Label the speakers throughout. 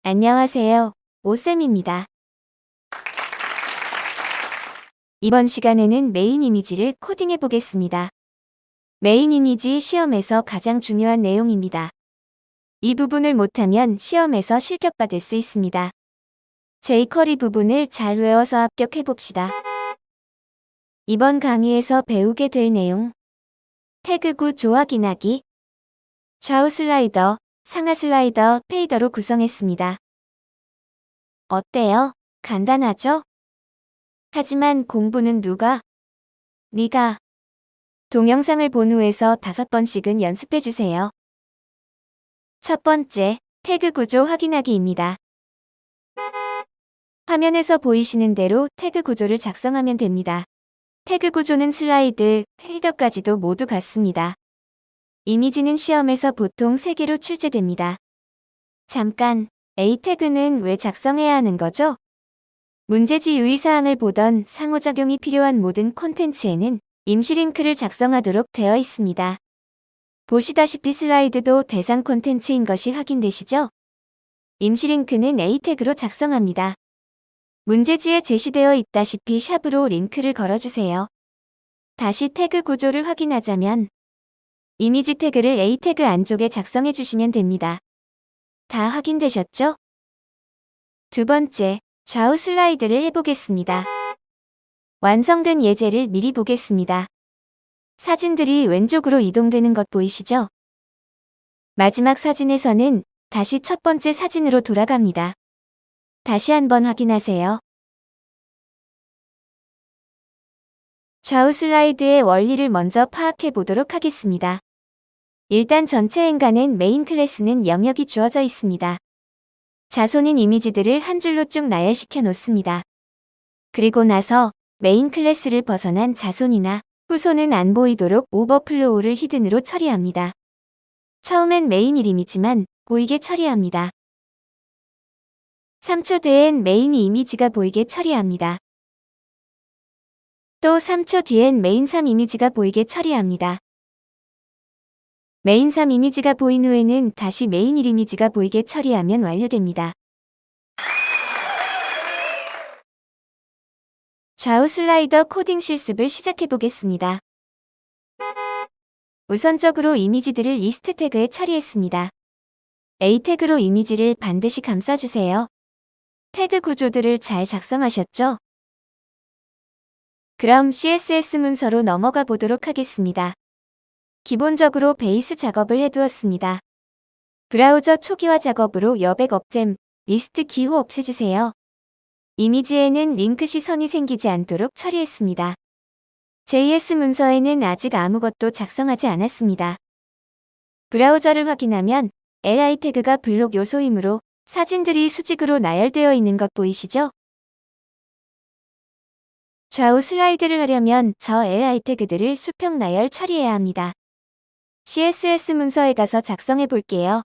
Speaker 1: 안녕하세요. 오쌤입니다. 이번 시간에는 메인 이미지를 코딩해 보겠습니다. 메인 이미지 시험에서 가장 중요한 내용입니다. 이 부분을 못하면 시험에서 실격받을 수 있습니다. jQuery 부분을 잘 외워서 합격해 봅시다. 이번 강의에서 배우게 될 내용: 태그 구조 확인하기, 좌우 슬라이더, 상하 슬라이더, 페이더로 구성했습니다. 어때요? 간단하죠? 하지만 공부는 누가? 네가. 동영상을 본 후에서 5번씩은 연습해 주세요. 첫 번째, 태그 구조 확인하기입니다. 화면에서 보이시는 대로 태그 구조를 작성하면 됩니다. 태그 구조는 슬라이드, 헤이더까지도 모두 같습니다. 이미지는 시험에서 보통 3개로 출제됩니다. 잠깐, A 태그는 왜 작성해야 하는 거죠? 문제지 유의사항을 보던 상호작용이 필요한 모든 콘텐츠에는 임시 링크를 작성하도록 되어 있습니다. 보시다시피 슬라이드도 대상 콘텐츠인 것이 확인되시죠? 임시 링크는 A 태그로 작성합니다. 문제지에 제시되어 있다시피 샵으로 링크를 걸어주세요. 다시 태그 구조를 확인하자면 이미지 태그를 A 태그 안쪽에 작성해 주시면 됩니다. 다 확인되셨죠? 두 번째, 좌우 슬라이드를 해보겠습니다. 완성된 예제를 미리 보겠습니다. 사진들이 왼쪽으로 이동되는 것 보이시죠? 마지막 사진에서는 다시 첫 번째 사진으로 돌아갑니다. 다시 한번 확인하세요. 좌우 슬라이드의 원리를 먼저 파악해 보도록 하겠습니다. 일단 전체 행간엔 메인 클래스는 영역이 주어져 있습니다. 자손인 이미지들을 한 줄로 쭉 나열시켜 놓습니다. 그리고 나서 메인 클래스를 벗어난 자손이나 후손은 안 보이도록 오버플로우를 히든으로 처리합니다. 처음엔 메인 이름이지만 보이게 처리합니다. 3초 뒤엔 메인 이미지가 보이게 처리합니다. 또 3초 뒤엔 메인 3 이미지가 보이게 처리합니다. 메인 3 이미지가 보인 후에는 다시 메인 1 이미지가 보이게 처리하면 완료됩니다. 좌우 슬라이더 코딩 실습을 시작해 보겠습니다. 우선적으로 이미지들을 리스트 태그에 처리했습니다. A 태그로 이미지를 반드시 감싸주세요. 태그 구조들을 잘 작성하셨죠? 그럼 CSS 문서로 넘어가 보도록 하겠습니다. 기본적으로 베이스 작업을 해두었습니다. 브라우저 초기화 작업으로 여백 업템, 리스트 기호 없애주세요. 이미지에는 링크 시선이 생기지 않도록 처리했습니다. JS 문서에는 아직 아무것도 작성하지 않았습니다. 브라우저를 확인하면 li 태그가 블록 요소이므로 사진들이 수직으로 나열되어 있는 것 보이시죠? 좌우 슬라이드를 하려면 저 li 태그들을 수평 나열 처리해야 합니다. CSS 문서에 가서 작성해 볼게요.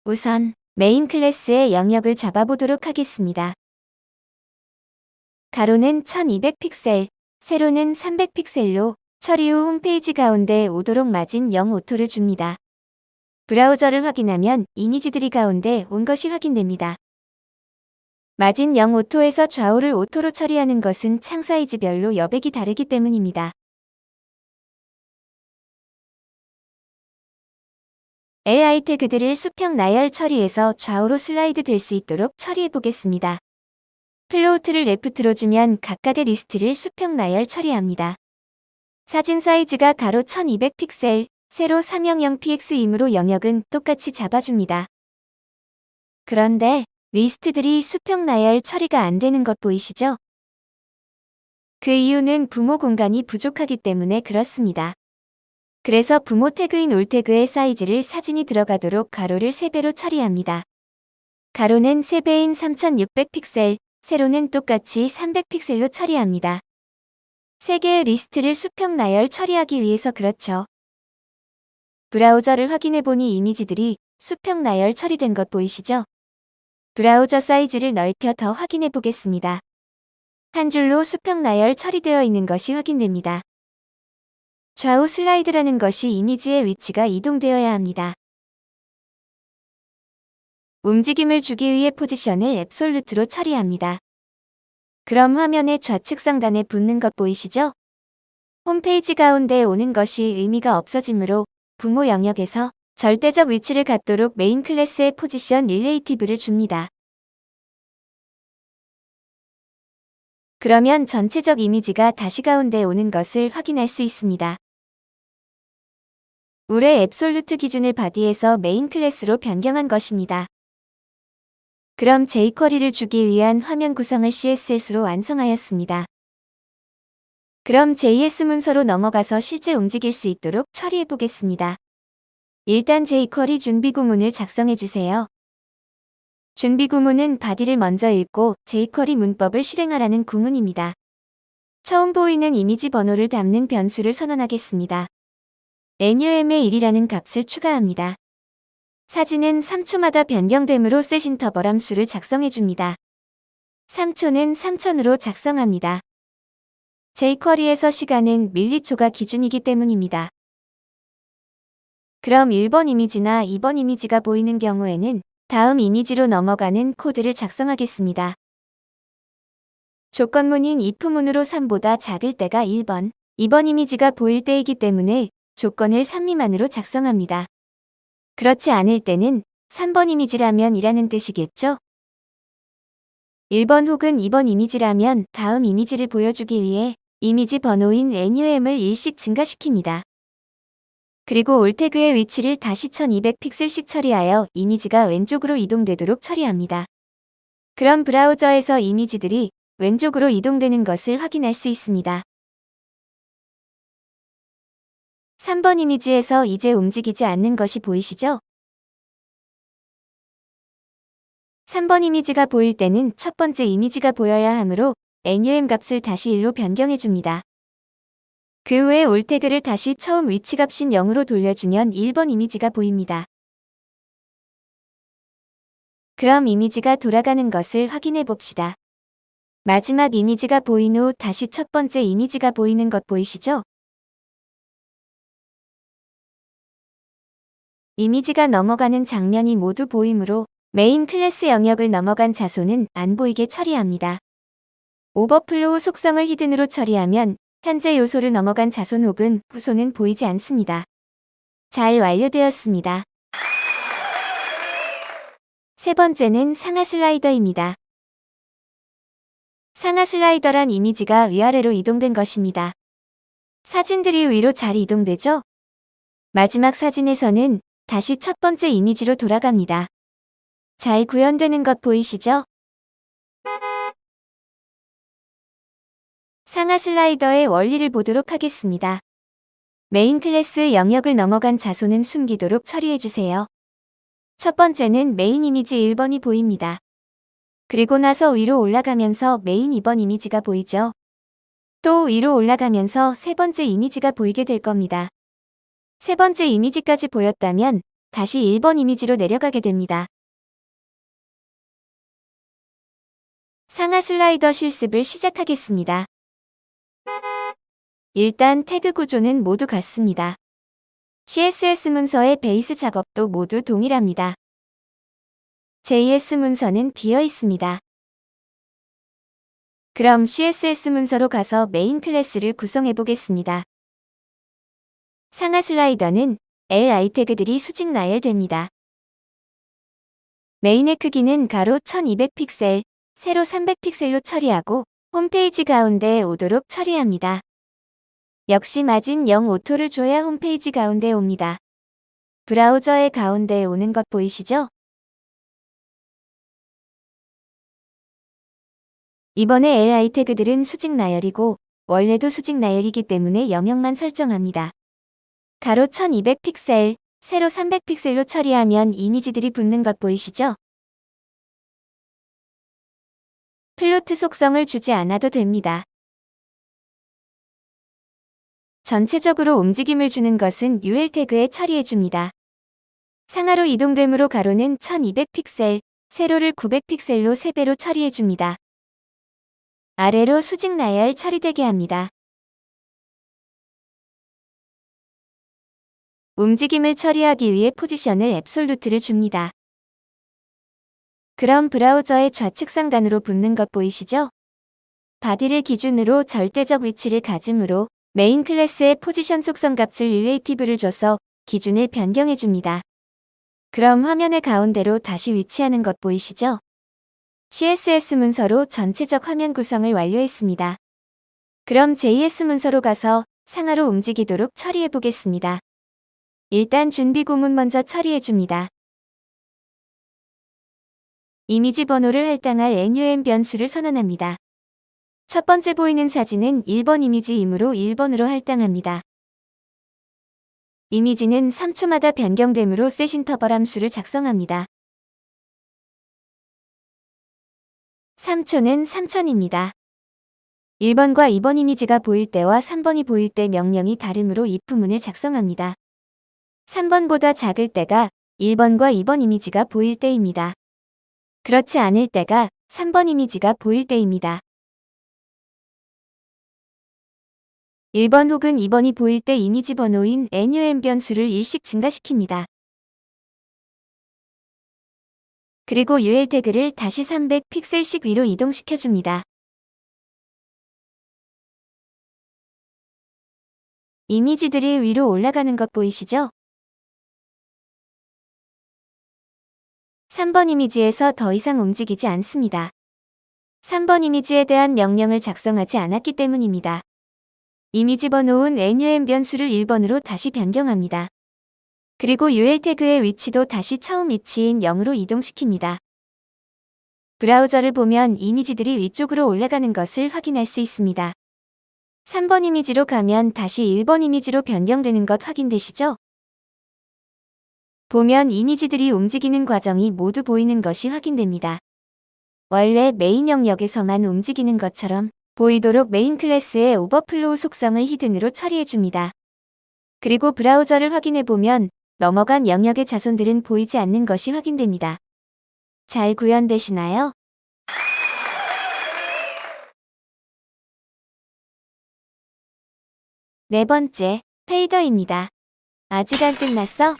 Speaker 1: 우선 메인 클래스의 영역을 잡아보도록 하겠습니다. 가로는 1200픽셀, 세로는 300픽셀로 처리 후 홈페이지 가운데 오도록 마진 0 오토를 줍니다. 브라우저를 확인하면 이미지들이 가운데 온 것이 확인됩니다. 마진 0 오토에서 좌우를 오토로 처리하는 것은 창 사이즈별로 여백이 다르기 때문입니다. li 태그들을 수평 나열 처리해서 좌우로 슬라이드 될 수 있도록 처리해 보겠습니다. 플로우트를 레프트로 주면 각각의 리스트를 수평 나열 처리합니다. 사진 사이즈가 가로 1200픽셀, 세로 300px이므로 영역은 똑같이 잡아줍니다. 그런데 리스트들이 수평 나열 처리가 안 되는 것 보이시죠? 그 이유는 부모 공간이 부족하기 때문에 그렇습니다. 그래서 부모 태그인 올 태그의 사이즈를 사진이 들어가도록 가로를 3배로 처리합니다. 가로는 3배인 3600픽셀, 세로는 똑같이 300픽셀로 처리합니다. 3개의 리스트를 수평 나열 처리하기 위해서 그렇죠. 브라우저를 확인해보니 이미지들이 수평 나열 처리된 것 보이시죠? 브라우저 사이즈를 넓혀 더 확인해 보겠습니다. 한 줄로 수평 나열 처리되어 있는 것이 확인됩니다. 좌우 슬라이드라는 것이 이미지의 위치가 이동되어야 합니다. 움직임을 주기 위해 포지션을 앱솔루트로 처리합니다. 그럼 화면의 좌측 상단에 붙는 것 보이시죠? 홈페이지 가운데에 오는 것이 의미가 없어지므로 부모 영역에서 절대적 위치를 갖도록 메인 클래스의 포지션 릴레이티브를 줍니다. 그러면 전체적 이미지가 다시 가운데에 오는 것을 확인할 수 있습니다. 올해 앱솔루트 기준을 바디에서 메인 클래스로 변경한 것입니다. 그럼 jQuery를 주기 위한 화면 구성을 CSS로 완성하였습니다. 그럼 JS 문서로 넘어가서 실제 움직일 수 있도록 처리해 보겠습니다. 일단 jQuery 준비 구문을 작성해 주세요. 준비 구문은 바디를 먼저 읽고 jQuery 문법을 실행하라는 구문입니다. 처음 보이는 이미지 번호를 담는 변수를 선언하겠습니다. NUM의 1이라는 값을 추가합니다. 사진은 3초마다 변경되므로 셋 인터벌 함수를 작성해 줍니다. 3초는 3000으로 작성합니다. jQuery에서 시간은 밀리초가 기준이기 때문입니다. 그럼 1번 이미지나 2번 이미지가 보이는 경우에는 다음 이미지로 넘어가는 코드를 작성하겠습니다. 조건문인 if문으로 3보다 작을 때가 1번, 2번 이미지가 보일 때이기 때문에 조건을 3 미만으로 작성합니다. 그렇지 않을 때는 3번 이미지라면 이라는 뜻이겠죠? 1번 혹은 2번 이미지라면 다음 이미지를 보여주기 위해 이미지 번호인 NUM을 1씩 증가시킵니다. 그리고 올 태그의 위치를 다시 1200픽셀씩 처리하여 이미지가 왼쪽으로 이동되도록 처리합니다. 그럼 브라우저에서 이미지들이 왼쪽으로 이동되는 것을 확인할 수 있습니다. 3번 이미지에서 이제 움직이지 않는 것이 보이시죠? 3번 이미지가 보일 때는 첫 번째 이미지가 보여야 하므로 NUM 값을 다시 1로 변경해 줍니다. 그 후에 올 태그를 다시 처음 위치 값인 0으로 돌려주면 1번 이미지가 보입니다. 그럼 이미지가 돌아가는 것을 확인해 봅시다. 마지막 이미지가 보인 후 다시 첫 번째 이미지가 보이는 것 보이시죠? 이미지가 넘어가는 장면이 모두 보이므로 메인 클래스 영역을 넘어간 자손은 안 보이게 처리합니다. 오버플로우 속성을 히든으로 처리하면 현재 요소를 넘어간 자손 혹은 후손은 보이지 않습니다. 잘 완료되었습니다. 세 번째는 상하 슬라이더입니다. 상하 슬라이더란 이미지가 위아래로 이동된 것입니다. 사진들이 위로 잘 이동되죠? 마지막 사진에서는 다시 첫 번째 이미지로 돌아갑니다. 잘 구현되는 것 보이시죠? 상하 슬라이더의 원리를 보도록 하겠습니다. 메인 클래스 영역을 넘어간 자손은 숨기도록 처리해주세요. 첫 번째는 메인 이미지 1번이 보입니다. 그리고 나서 위로 올라가면서 메인 2번 이미지가 보이죠. 또 위로 올라가면서 세 번째 이미지가 보이게 될 겁니다. 세 번째 이미지까지 보였다면 다시 1번 이미지로 내려가게 됩니다. 상하 슬라이더 실습을 시작하겠습니다. 일단 태그 구조는 모두 같습니다. CSS 문서의 베이스 작업도 모두 동일합니다. JS 문서는 비어 있습니다. 그럼 CSS 문서로 가서 메인 클래스를 구성해 보겠습니다. 상하 슬라이더는 li 태그들이 수직 나열됩니다. 메인의 크기는 가로 1200픽셀, 세로 300픽셀로 처리하고 홈페이지 가운데에 오도록 처리합니다. 역시 마진 0 오토를 줘야 홈페이지 가운데에 옵니다. 브라우저의 가운데에 오는 것 보이시죠? 이번에 li 태그들은 수직 나열이고 원래도 수직 나열이기 때문에 영역만 설정합니다. 가로 1200픽셀, 세로 300픽셀로 처리하면 이미지들이 붙는 것 보이시죠? 플로트 속성을 주지 않아도 됩니다. 전체적으로 움직임을 주는 것은 UL 태그에 처리해줍니다. 상하로 이동되므로 가로는 1200픽셀, 세로를 900픽셀로 3배로 처리해줍니다. 아래로 수직 나열 처리되게 합니다. 움직임을 처리하기 위해 포지션을 앱솔루트를 줍니다. 그럼 브라우저의 좌측 상단으로 붙는 것 보이시죠? 바디를 기준으로 절대적 위치를 가지므로 메인 클래스의 포지션 속성 값을 릴레이티브를 줘서 기준을 변경해 줍니다. 그럼 화면의 가운데로 다시 위치하는 것 보이시죠? CSS 문서로 전체적 화면 구성을 완료했습니다. 그럼 JS 문서로 가서 상하로 움직이도록 처리해 보겠습니다. 일단 준비 구문 먼저 처리해 줍니다. 이미지 번호를 할당할 NUM 변수를 선언합니다. 첫 번째 보이는 사진은 1번 이미지이므로 1번으로 할당합니다. 이미지는 3초마다 변경되므로 setInterval 함수를 작성합니다. 3초는 3000입니다. 1번과 2번 이미지가 보일 때와 3번이 보일 때 명령이 다르므로 if문을 작성합니다. 3번보다 작을 때가 1번과 2번 이미지가 보일 때입니다. 그렇지 않을 때가 3번 이미지가 보일 때입니다. 1번 혹은 2번이 보일 때 이미지 번호인 NUM 변수를 1씩 증가시킵니다. 그리고 UL 태그를 다시 300 픽셀씩 위로 이동시켜줍니다. 이미지들이 위로 올라가는 것 보이시죠? 3번 이미지에서 더 이상 움직이지 않습니다. 3번 이미지에 대한 명령을 작성하지 않았기 때문입니다. 이미지 번호은 NUM 변수를 1번으로 다시 변경합니다. 그리고 UL 태그의 위치도 다시 처음 위치인 0으로 이동시킵니다. 브라우저를 보면 이미지들이 위쪽으로 올라가는 것을 확인할 수 있습니다. 3번 이미지로 가면 다시 1번 이미지로 변경되는 것 확인되시죠? 보면 이미지들이 움직이는 과정이 모두 보이는 것이 확인됩니다. 원래 메인 영역에서만 움직이는 것처럼 보이도록 메인 클래스의 오버플로우 속성을 히든으로 처리해줍니다. 그리고 브라우저를 확인해보면 넘어간 영역의 자손들은 보이지 않는 것이 확인됩니다. 잘 구현되시나요? 네 번째, 페이더입니다. 아직 안 끝났어?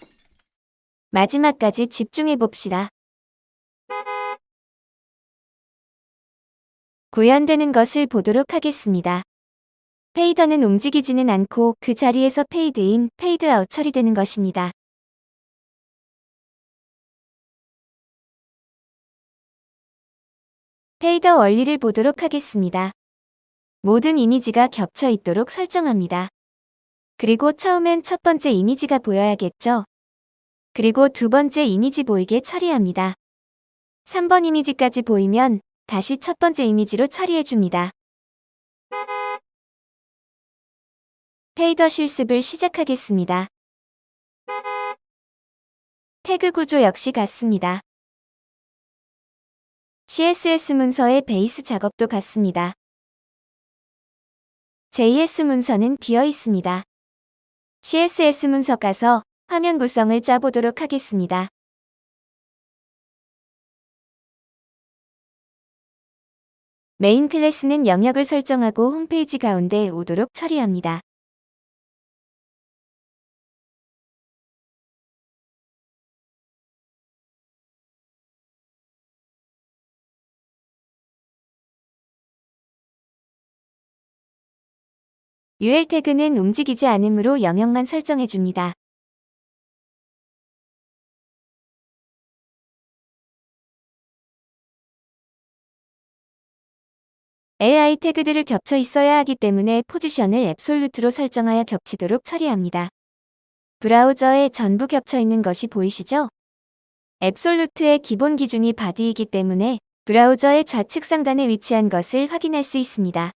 Speaker 1: 마지막까지 집중해봅시다. 구현되는 것을 보도록 하겠습니다. 페이더는 움직이지는 않고 그 자리에서 페이드인, 페이드아웃 처리되는 것입니다. 페이더 원리를 보도록 하겠습니다. 모든 이미지가 겹쳐 있도록 설정합니다. 그리고 처음엔 첫 번째 이미지가 보여야겠죠? 그리고 두 번째 이미지 보이게 처리합니다. 3번 이미지까지 보이면 다시 첫 번째 이미지로 처리해줍니다. 페이더 실습을 시작하겠습니다. 태그 구조 역시 같습니다. CSS 문서의 베이스 작업도 같습니다. JS 문서는 비어 있습니다. CSS 문서 가서 화면 구성을 짜보도록 하겠습니다. 메인 클래스는 영역을 설정하고 홈페이지 가운데 오도록 처리합니다. UL 태그는 움직이지 않으므로 영역만 설정해줍니다. AI 태그들을 겹쳐 있어야 하기 때문에 포지션을 앱솔루트로 설정하여 겹치도록 처리합니다. 브라우저에 전부 겹쳐 있는 것이 보이시죠? 앱솔루트의 기본 기준이 바디이기 때문에 브라우저의 좌측 상단에 위치한 것을 확인할 수 있습니다.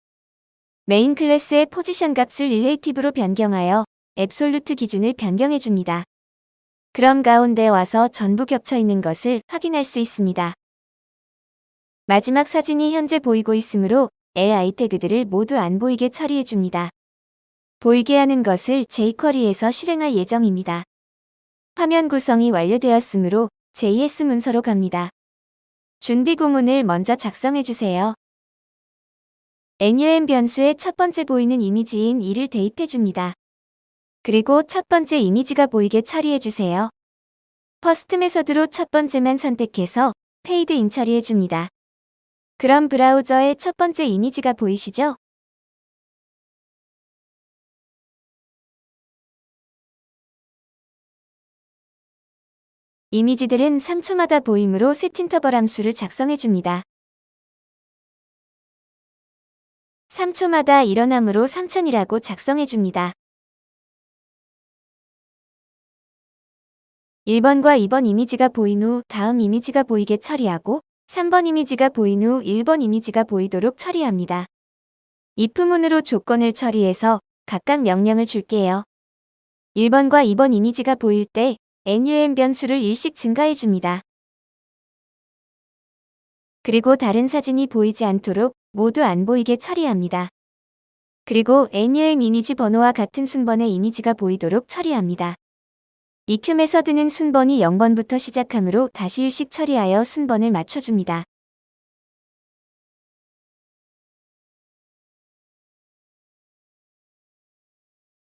Speaker 1: 메인 클래스의 포지션 값을 릴레이티브로 변경하여 앱솔루트 기준을 변경해줍니다. 그럼 가운데 와서 전부 겹쳐 있는 것을 확인할 수 있습니다. 마지막 사진이 현재 보이고 있으므로 AI 태그들을 모두 안 보이게 처리해줍니다. 보이게 하는 것을 jQuery에서 실행할 예정입니다. 화면 구성이 완료되었으므로 JS 문서로 갑니다. 준비 구문을 먼저 작성해주세요. NUM 변수의 첫 번째 보이는 이미지인 2를 대입해줍니다. 그리고 첫 번째 이미지가 보이게 처리해주세요. 퍼스트 메서드로 첫 번째만 선택해서 페이드 인 처리해줍니다. 그럼 브라우저의 첫 번째 이미지가 보이시죠? 이미지들은 3초마다 보이므로 setInterval 함수를 작성해줍니다. 3초마다 일어남으로 3000이라고 작성해줍니다. 1번과 2번 이미지가 보인 후 다음 이미지가 보이게 처리하고 3번 이미지가 보인 후 1번 이미지가 보이도록 처리합니다. if문으로 조건을 처리해서 각각 명령을 줄게요. 1번과 2번 이미지가 보일 때 NUM 변수를 1씩 증가해줍니다. 그리고 다른 사진이 보이지 않도록 모두 안 보이게 처리합니다. 그리고 NUM 이미지 번호와 같은 순번의 이미지가 보이도록 처리합니다. EQ 메서드는 순번이 0번부터 시작하므로 다시 1씩 처리하여 순번을 맞춰줍니다.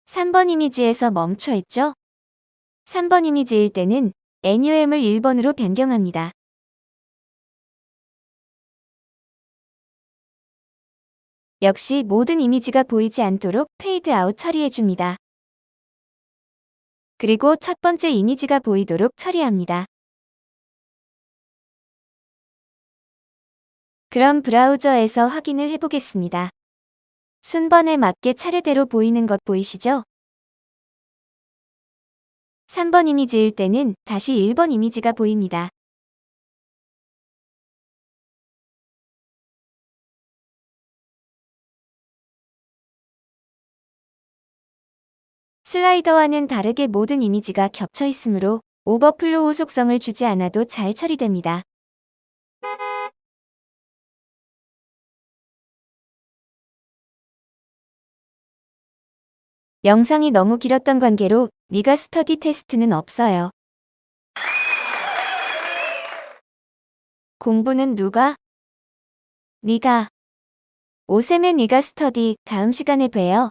Speaker 1: (3번) 이미지에서 멈춰 있죠? 3번 이미지일 때는 NUM을 1번으로 변경합니다. 역시 모든 이미지가 보이지 않도록 페이드 아웃 처리해줍니다. 그리고 첫 번째 이미지가 보이도록 처리합니다. 그럼 브라우저에서 확인을 해보겠습니다. 순번에 맞게 차례대로 보이는 것 보이시죠? 3번 이미지일 때는 다시 1번 이미지가 보입니다. 슬라이더와는 다르게 모든 이미지가 겹쳐 있으므로 오버플로우 속성을 주지 않아도 잘 처리됩니다. 영상이 너무 길었던 관계로 니가 스터디 테스트는 없어요. 공부는 누가? 니가. 오셈의 니가 스터디 다음 시간에 봬요.